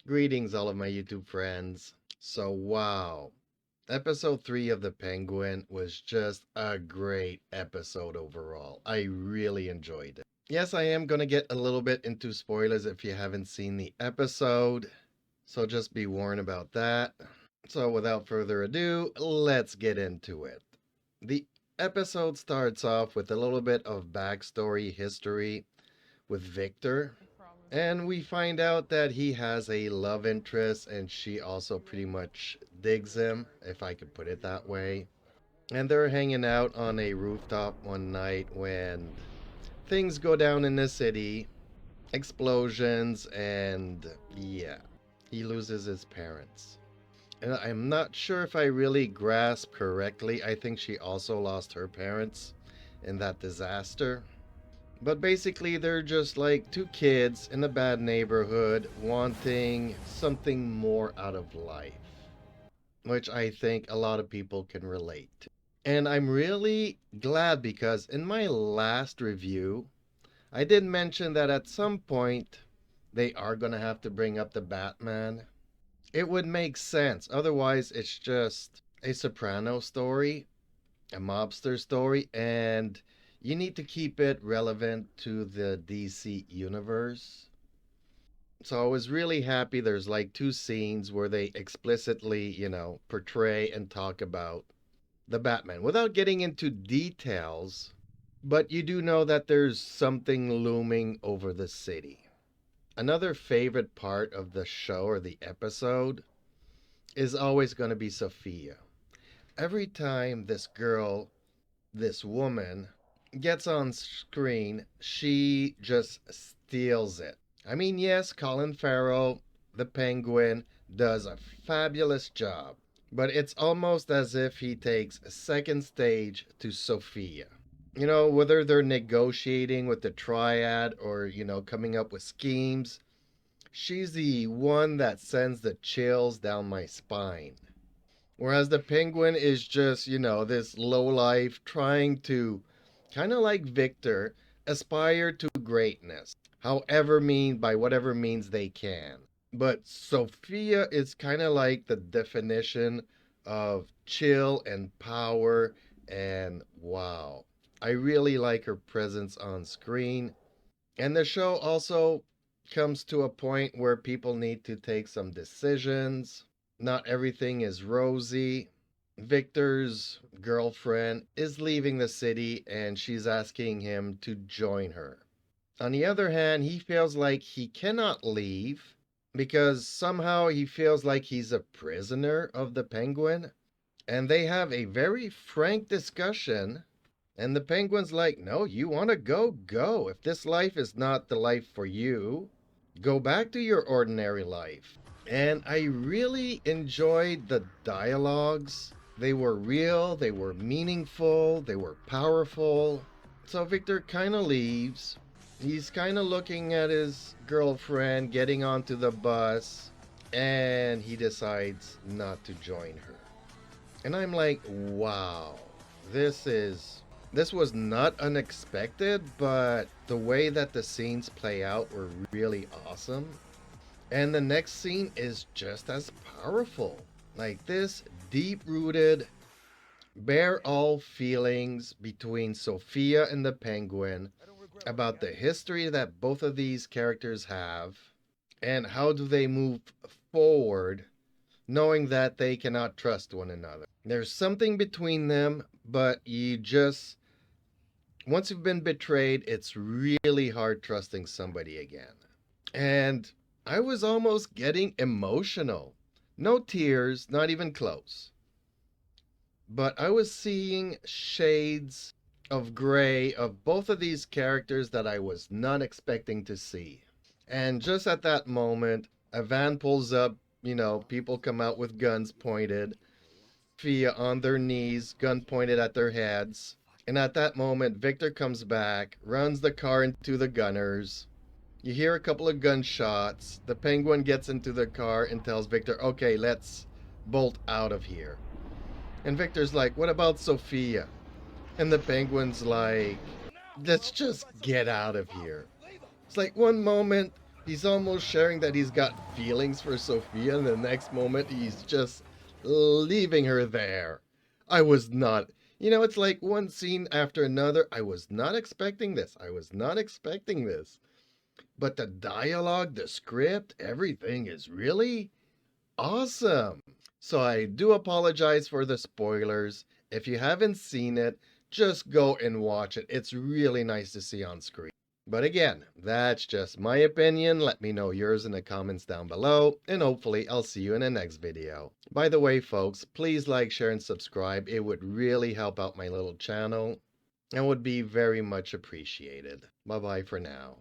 Greetings, all of my YouTube friends. So, wow, episode 3 of The Penguin was just a great episode overall. I really enjoyed it. Yes, I am going to get a little bit into spoilers if you haven't seen the episode, so just be warned about that. So, without further ado, let's get into it. The episode starts off with a little bit of backstory history with Victor. And we find out that he has a love interest, and she also pretty much digs him, if I could put it that way. And they're hanging out on a rooftop one night when things go down in the city, explosions, and yeah, he loses his parents. And I'm not sure if I really grasp correctly. I think she also lost her parents in that disaster. But basically, they're just like two kids in a bad neighborhood wanting something more out of life, which I think a lot of people can relate to. And I'm really glad because in my last review, I did mention that at some point they are going to have to bring up the Batman. It would make sense. Otherwise, it's just a soprano story, a mobster story, and you need to keep it relevant to the DC universe. So I was really happy there's like two scenes where they explicitly, portray and talk about the Batman without getting into details, but you do know that there's something looming over the city. Another favorite part of the show or the episode is always going to be Sophia. Every time this girl, this woman, gets on screen, she just steals it. I mean, yes, Colin Farrell, the Penguin, does a fabulous job, but it's almost as if he takes a second stage to Sophia. Whether they're negotiating with the triad or, coming up with schemes, she's the one that sends the chills down my spine. Whereas the Penguin is just, this low life trying to, kind of like Victor, aspire to greatness, by whatever means they can. But Sophia is kind of like the definition of chill and power, and wow. I really like her presence on screen. And the show also comes to a point where people need to take some decisions. Not everything is rosy. Victor's girlfriend is leaving the city and she's asking him to join her. On the other hand, he feels like he cannot leave because somehow he feels like he's a prisoner of the Penguin. And they have a very frank discussion. And the Penguin's like, no, you want to go? Go. If this life is not the life for you, go back to your ordinary life. And I really enjoyed the dialogues. They were real, they were meaningful, they were powerful. So Victor kind of leaves. He's kind of looking at his girlfriend getting onto the bus, and he decides not to join her. And I'm like, wow, this was not unexpected, but the way that the scenes play out were really awesome. And the next scene is just as powerful. Like this deep rooted, bare all feelings between Sophia and the Penguin about the history that both of these characters have and how do they move forward knowing that they cannot trust one another. There's something between them, but once you've been betrayed, it's really hard trusting somebody again. And I was almost getting emotional. No tears, not even close. But I was seeing shades of gray of both of these characters that I was not expecting to see. And just at that moment, a van pulls up, people come out with guns pointed, Fia on their knees, gun pointed at their heads. And at that moment, Victor comes back, runs the car into the gunners. You hear a couple of gunshots. The Penguin gets into the car and tells Victor, okay, let's bolt out of here. And Victor's like, what about Sophia? And the Penguin's like, let's just get out of here. It's like one moment He's almost sharing that he's got feelings for Sophia, and the next moment he's just leaving her there. I was not, it's like one scene after another. I was not expecting this. I was not expecting this. But the dialogue, the script, everything is really awesome. So I do apologize for the spoilers. If you haven't seen it, just go and watch it. It's really nice to see on screen. But again, that's just my opinion. Let me know yours in the comments down below, and hopefully I'll see you in the next video. By the way, folks, please like, share, and subscribe. It would really help out my little channel and would be very much appreciated. Bye bye for now.